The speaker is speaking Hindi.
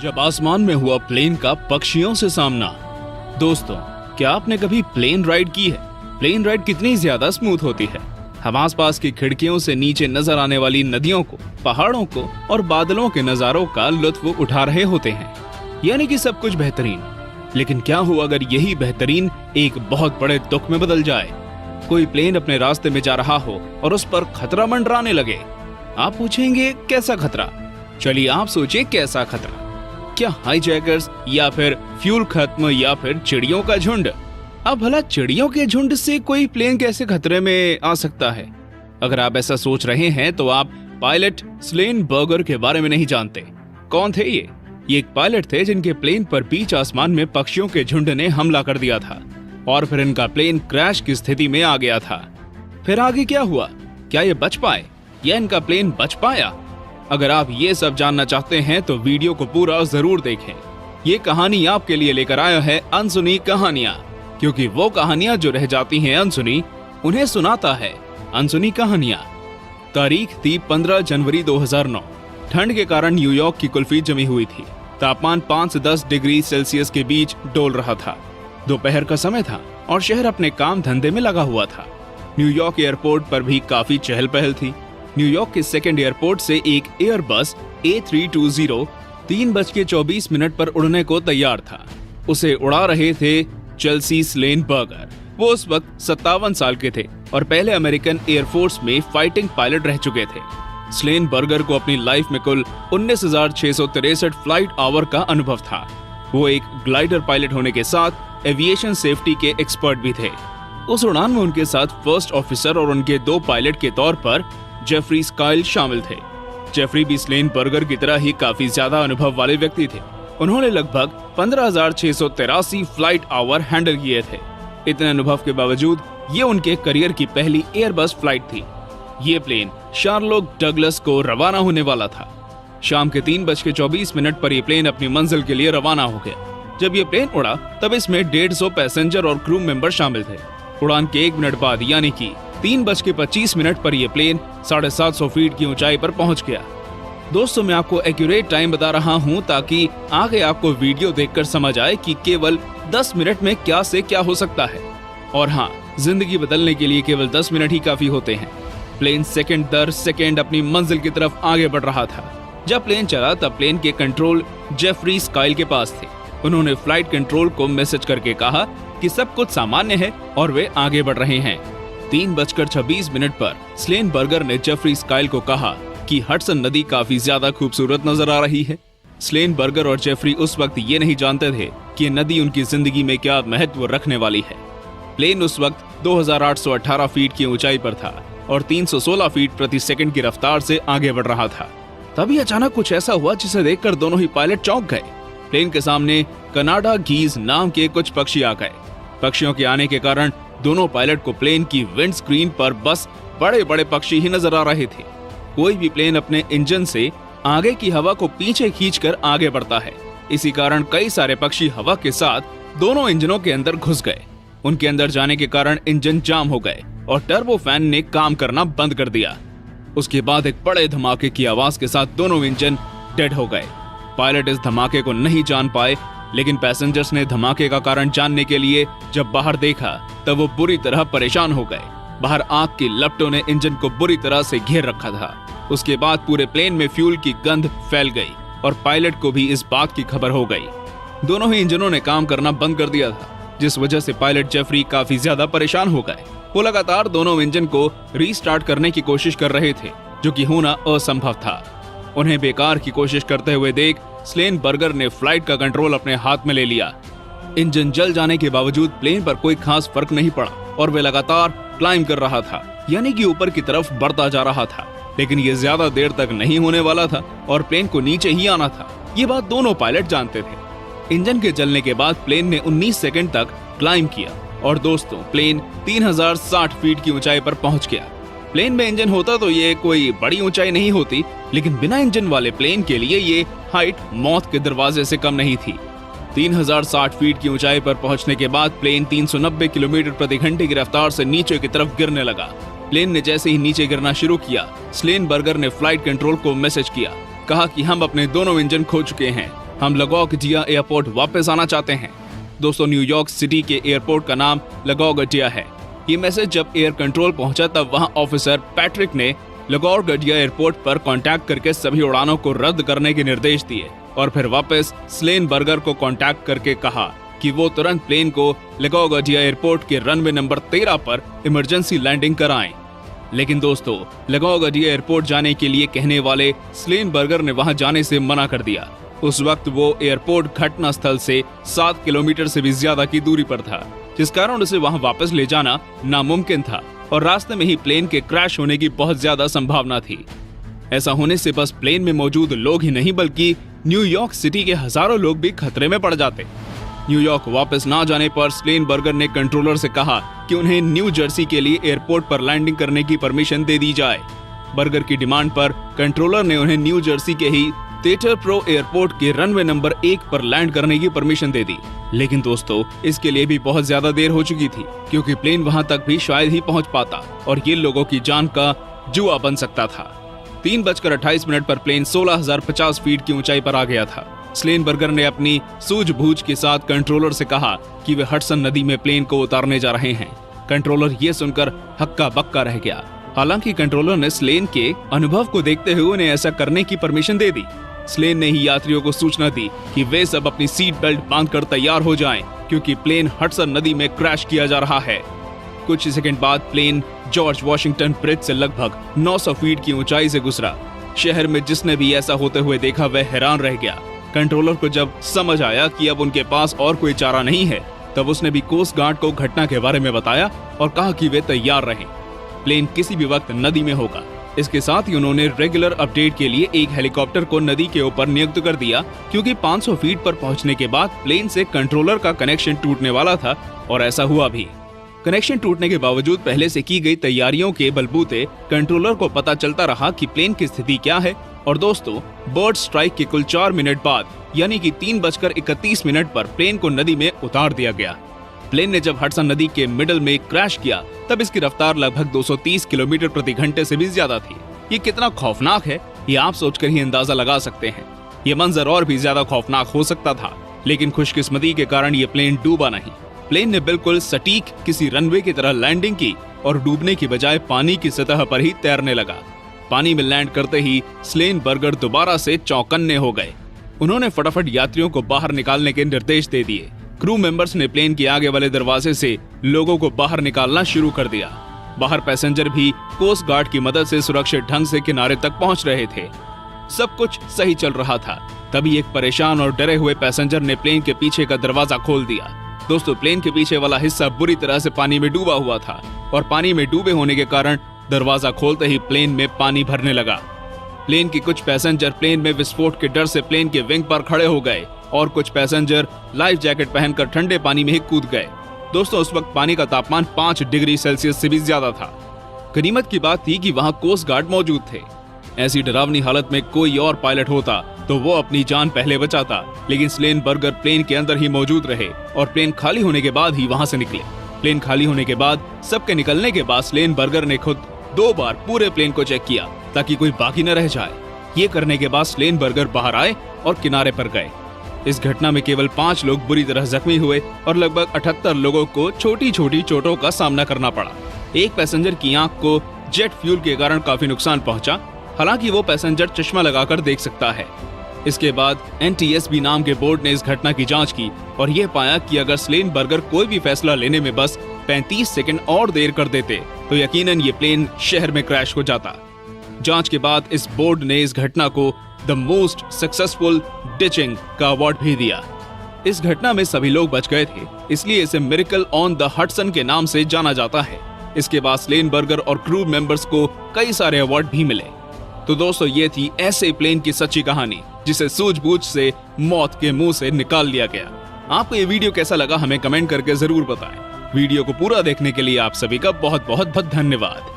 जब आसमान में हुआ प्लेन का पक्षियों से सामना। दोस्तों, क्या आपने कभी प्लेन राइड की है? प्लेन राइड कितनी ज्यादा स्मूथ होती है। हम आसपास की खिड़कियों से नीचे नजर आने वाली नदियों को, पहाड़ों को और बादलों के नजारों का लुत्फ उठा रहे होते हैं, यानी कि सब कुछ बेहतरीन। लेकिन क्या हो अगर यही बेहतरीन एक बहुत बड़े दुख में बदल जाए? कोई प्लेन अपने रास्ते में जा रहा हो और उस पर खतरा मंडराने लगे। आप पूछेंगे कैसा खतरा? चलिए आप सोचिए कैसा खतरा। क्या हाईजैकर्स, या फिर फ्यूल खत्म, या फिर चिड़ियों का झुंड? अब भला चिड़ियों के झुंड से कोई प्लेन कैसे खतरे में आ सकता है? अगर आप ऐसा सोच रहे हैं तो आप पायलट स्लेन बर्गर के बारे में नहीं जानते। कौन थे ये? एक पायलट थे जिनके प्लेन पर बीच आसमान में पक्षियों के झुंड ने हमला कर दिया था और फिर इनका प्लेन क्रैश की स्थिति में आ गया था। फिर आगे क्या हुआ? क्या ये बच पाए या इनका प्लेन बच पाया? अगर आप ये सब जानना चाहते हैं तो वीडियो को पूरा जरूर देखें। ये कहानी आपके लिए लेकर आया है अनसुनी कहानियां, क्योंकि वो कहानियां जो रह जाती हैं अनसुनी, उन्हें सुनाता है अनसुनी कहानियां। तारीख थी 15 जनवरी 2009। ठंड के कारण न्यूयॉर्क की कुल्फी जमी हुई थी। तापमान 5 से 10 डिग्री सेल्सियस के बीच डोल रहा था। दोपहर का समय था और शहर अपने काम धंधे में लगा हुआ था। न्यूयॉर्क एयरपोर्ट पर भी काफी चहल पहल थी। न्यूयॉर्क के सेकंड एयरपोर्ट से एक एयरबस A320 3:24 पर उड़ने को तैयार था। उसे उड़ा रहे थे चेल्सी स्लेन बर्गर। वो उस वक्त 57 साल के थे और पहले अमेरिकन एयरफोर्स में फाइटिंग पायलट रह चुके थे। स्लेन बर्गर को अपनी लाइफ में कुल 19,663 फ्लाइट आवर का अनुभव था। वो एक ग्लाइडर पायलट होने के साथ एविएशन सेफ्टी के एक्सपर्ट भी थे। उस उड़ान में उनके साथ फर्स्ट ऑफिसर और उनके 2 पायलट के तौर पर जेफरी स्काइल शामिल थे। जेफरी भी स्लेन बर्गर की तरह ही काफी ज्यादा अनुभव वाले व्यक्ति थे। उन्होंने लगभग 15,683 फ्लाइट आवर हैंडल किए थे। इतने अनुभव के बावजूद ये उनके करियर की पहली एयरबस फ्लाइट थी। ये प्लेन शार्लोट डगलस को रवाना होने वाला था। शाम के 3:24 पर यह प्लेन अपनी मंजिल के लिए रवाना हो गया। जब ये प्लेन उड़ा तब इसमें 150 पैसेंजर और क्रू मेंबर शामिल थे। उड़ान के 1 मिनट बाद यानी कि 3:25 पर यह प्लेन 750 फीट की ऊंचाई पर पहुंच गया। दोस्तों, मैं आपको एक्यूरेट टाइम बता रहा हूं ताकि आगे आपको वीडियो देखकर समझ आए कि केवल 10 मिनट में क्या से क्या हो सकता है। और हाँ, जिंदगी बदलने के लिए केवल 10 मिनट ही काफी होते हैं। प्लेन सेकंड दर सेकंड अपनी मंजिल की तरफ आगे बढ़ रहा था। जब प्लेन चला तब प्लेन के कंट्रोल जेफरी स्काइल के पास थे। उन्होंने फ्लाइट कंट्रोल को मैसेज करके कहा कि सब कुछ सामान्य है और वे आगे बढ़ रहे हैं। 3:26 पर स्लेन बर्गर ने जेफरी स्काइल को कहा कि हडसन नदी काफी ज्यादा खूबसूरत नजर आ रही है। स्लेन बर्गर और जेफरी उस वक्त ये नहीं जानते थे कि नदी उनकी जिंदगी में क्या महत्व रखने वाली है। प्लेन उस वक्त 2,818 फीट की ऊंचाई पर था और 316 फीट प्रति सेकंड की रफ्तार से आगे बढ़ रहा था। तभी अचानक कुछ ऐसा हुआ जिसे देखकर दोनों ही पायलट चौंक गए। प्लेन के सामने कनाडा गीज नाम के कुछ पक्षी आ गए। पक्षियों के आने के कारण दोनों पायलट को प्लेन की विंड स्क्रीन पर बस बड़े बड़े पक्षी ही नजर आ रहे थे। कोई भी प्लेन अपने इंजन से आगे की हवा को पीछे खींचकर आगे बढ़ता है। इसी कारण कई सारे पक्षी हवा के साथ दोनों इंजनों के अंदर घुस गए। उनके अंदर जाने के कारण इंजन जाम हो गए और टर्बो फैन ने काम करना बंद कर दिया। उसके बाद एक बड़े धमाके की आवाज के साथ दोनों इंजन डेड हो गए। पायलट इस धमाके को नहीं जान पाए, लेकिन पैसेंजर्स ने धमाके का कारण जानने के लिए जब बाहर देखा तब वो बुरी तरह परेशान हो गए। बाहर आग की लपटों ने इंजन को बुरी तरह से घेर रखा था। उसके बाद पूरे प्लेन में फ्यूल की गंध फैल गई और पायलट को भी इस बात की खबर हो गई। दोनों ही इंजनों ने काम करना बंद कर दिया था, जिस वजह से पायलट जेफरी काफी ज्यादा परेशान हो गए। वो लगातार दोनों इंजन को रीस्टार्ट करने की कोशिश कर रहे थे, जो कि होना असंभव था। उन्हें बेकार की कोशिश करते हुए देख स्लेन बर्गर ने फ्लाइट का कंट्रोल अपने हाथ में ले लिया। इंजन जल जाने के बावजूद प्लेन पर कोई खास फर्क नहीं पड़ा और वे लगातार क्लाइंब कर रहा था, यानी कि ऊपर की तरफ बढ़ता जा रहा था। लेकिन ये ज्यादा देर तक नहीं होने वाला था और प्लेन को नीचे ही आना था। ये बात दोनों पायलट जानते थे। इंजन के जलने के बाद प्लेन ने 19 सेकंड तक क्लाइंब किया और दोस्तों, प्लेन 3060 फीट की ऊंचाई पर पहुंच गया। प्लेन में इंजन होता तो ये कोई बड़ी ऊंचाई नहीं होती, लेकिन बिना इंजन वाले प्लेन के लिए ये हाइट मौत के दरवाजे से कम नहीं थी। 3060 फीट की ऊंचाई पर पहुंचने के बाद प्लेन 390 किलोमीटर प्रति घंटे की रफ्तार से नीचे की तरफ गिरने लगा। प्लेन ने जैसे ही नीचे गिरना शुरू किया, स्लेन बर्गर ने फ्लाइट कंट्रोल को मैसेज किया, कहा कि हम अपने दोनों इंजन खो चुके हैं हम लगौजिया एयरपोर्ट वापस आना चाहते हैं। दोस्तों, न्यूयॉर्क सिटी के एयरपोर्ट का नाम लगौजिया है। ये मैसेज जब एयर कंट्रोल पहुंचा तब वहां ऑफिसर पैट्रिक ने लगौजिया एयरपोर्ट पर कांटेक्ट करके सभी उड़ानों को रद्द करने के निर्देश दिए और फिर वापस स्लेनबर्गर को कांटेक्ट करके कहा कि वो तुरंत प्लेन को लगौजिया एयरपोर्ट के रनवे नंबर 13 पर इमरजेंसी लैंडिंग कराएं। लेकिन दोस्तों, लगौजिया एयरपोर्ट जाने के लिए कहने वाले स्लेनबर्गर ने वहां जाने से मना कर दिया। उस वक्त वो एयरपोर्ट घटना स्थल से 7 किलोमीटर से भी ज्यादा की दूरी पर था, जिस कारण उसे वहां वापस ले जाना नामुमकिन था और रास्ते में ही प्लेन के क्रैश होने की बहुत ज्यादा संभावना थी। ऐसा होने से बस प्लेन में मौजूद लोग ही नहीं बल्कि न्यूयॉर्क सिटी के हजारों लोग भी खतरे में पड़ जाते। न्यूयॉर्क वापस ना जाने पर स्लेनबर्गर ने कंट्रोलर से कहा कि उन्हें न्यू जर्सी के लिए एयरपोर्ट पर लैंडिंग करने की परमिशन दे दी जाए। बर्गर की डिमांड पर कंट्रोलर ने उन्हें न्यू जर्सी के ही थिएटर प्रो एयरपोर्ट के रनवे नंबर 1 पर लैंड करने की परमिशन दे दी। लेकिन दोस्तों, इसके लिए भी बहुत ज्यादा देर हो चुकी थी, क्योंकि प्लेन वहां तक भी शायद ही पहुंच पाता और ये लोगों की जान का जुआ बन सकता था। 3:28 पर प्लेन 16,050 फीट की ऊंचाई पर आ गया था। स्लेनबर्गर ने अपनी सूझबूझ के साथ कंट्रोलर से कहा कि वे हडसन नदी में प्लेन को उतारने जा रहे हैं। कंट्रोलर ये सुनकर हक्का बक्का रह गया। हालांकि कंट्रोलर ने स्लेन के अनुभव को देखते हुए उन्हें ऐसा करने की परमिशन दे दी। स्लेन ने ही यात्रियों को सूचना दी कि वे सब अपनी सीट बेल्ट बांधकर तैयार हो जाएं, क्योंकि प्लेन हडसन नदी में क्रैश किया जा रहा है। कुछ सेकंड बाद प्लेन जॉर्ज वॉशिंगटन ब्रिज से लगभग 900 फीट की ऊंचाई से गुजरा। शहर में जिसने भी ऐसा होते हुए देखा वह हैरान रह गया। कंट्रोलर को जब समझ आया कि अब उनके पास और कोई चारा नहीं है, तब उसने भी कोस्ट गार्ड को घटना के बारे में बताया और कहा कि वे तैयार रहें। प्लेन किसी भी वक्त नदी में होगा। इसके साथ ही उन्होंने रेगुलर अपडेट के लिए एक हेलीकॉप्टर को नदी के ऊपर नियुक्त कर दिया, क्योंकि 500 फीट पर पहुंचने के बाद प्लेन से कंट्रोलर का कनेक्शन टूटने वाला था और ऐसा हुआ भी। कनेक्शन टूटने के बावजूद पहले से की गई तैयारियों के बलबूते कंट्रोलर को पता चलता रहा कि प्लेन की स्थिति क्या है। और दोस्तों, बर्ड स्ट्राइक के कुल 4 मिनट बाद यानी कि 3:31 पर प्लेन को नदी में उतार दिया गया। प्लेन ने जब हडसन नदी के मिडल में क्रैश किया तब इसकी रफ्तार लगभग 230 किलोमीटर प्रति घंटे से भी ज्यादा थी। ये कितना खौफनाक है ये आप सोचकर ही अंदाजा लगा सकते हैं। ये मंजर और भी ज्यादा खौफनाक हो सकता था, लेकिन खुशकिस्मती के कारण ये प्लेन डूबा नहीं। प्लेन ने बिल्कुल सटीक किसी रनवे की तरह लैंडिंग की और डूबने की बजाय पानी की सतह पर ही तैरने लगा। पानी में लैंड करते ही स्लेनबर्गर दोबारा से चौकन्ने हो गए। उन्होंने फटाफट यात्रियों को बाहर निकालने के निर्देश दे दिए। क्रू मेंबर्स ने प्लेन के आगे वाले दरवाजे से लोगों को बाहर निकालना शुरू कर दिया। बाहर पैसेंजर भी कोस्ट गार्ड की मदद से सुरक्षित ढंग से किनारे तक पहुंच रहे थे। सब कुछ सही चल रहा था। तभी एक परेशान और डरे हुए पैसेंजर ने प्लेन के पीछे का दरवाजा खोल दिया। दोस्तों, प्लेन के पीछे वाला हिस्सा बुरी तरह से पानी में डूबा हुआ था और पानी में डूबे होने के कारण दरवाजा खोलते ही प्लेन में पानी भरने लगा। प्लेन के कुछ पैसेंजर प्लेन में विस्फोट के डर से प्लेन के विंग पर खड़े हो गए और कुछ पैसेंजर लाइफ जैकेट पहनकर ठंडे पानी में ही कूद गए। दोस्तों, उस वक्त पानी का तापमान 5 डिग्री सेल्सियस से भी ज्यादा था। गनीमत की बात थी कि वहां कोस्ट गार्ड मौजूद थे। ऐसी डरावनी हालत में कोई और पायलट होता तो वो अपनी जान पहले बचाता, लेकिन स्लेनबर्गर प्लेन के अंदर ही मौजूद रहे और प्लेन खाली होने के बाद ही वहां से निकले। प्लेन खाली होने के बाद सबके निकलने के बाद स्लेनबर्गर ने खुद 2 बार पूरे प्लेन को चेक किया ताकि कोई बाकी न रह जाए। ये करने के बाद स्लेनबर्गर बाहर आए और किनारे पर गए। इस घटना में केवल 5 लोग बुरी तरह जख्मी हुए और लगभग 78 लोगों को छोटी छोटी चोटों का सामना करना पड़ा। एक पैसेंजर की आंख को जेट फ्यूल के कारण काफी नुकसान पहुंचा, हालांकि वो पैसेंजर चश्मा लगाकर देख सकता है। इसके बाद NTSB नाम के बोर्ड ने इस घटना की जांच की और यह पाया कि अगर स्लेनबर्गर कोई भी फैसला लेने में बस 35 सेकंड और देर कर देते तो यकीनन ये प्लेन शहर में क्रैश हो जाता। जांच के बाद इस बोर्ड ने इस घटना को द मोस्ट सक्सेसफुल डिचिंग का अवार्ड भी दिया। इस घटना में सभी लोग बच गए थे, इसलिए इसे मिरेकल ऑन द हडसन के नाम से जाना जाता है। इसके बाद स्लेनबर्गर और क्रू मेंबर्स को कई सारे अवार्ड भी मिले। तो दोस्तों, ये थी ऐसे प्लेन की सच्ची कहानी जिसे सूझबूझ से मौत के मुंह से निकाल लिया गया। आपको ये वीडियो कैसा लगा हमें कमेंट करके जरूर बताएं। वीडियो को पूरा देखने के लिए आप सभी का बहुत बहुत धन्यवाद।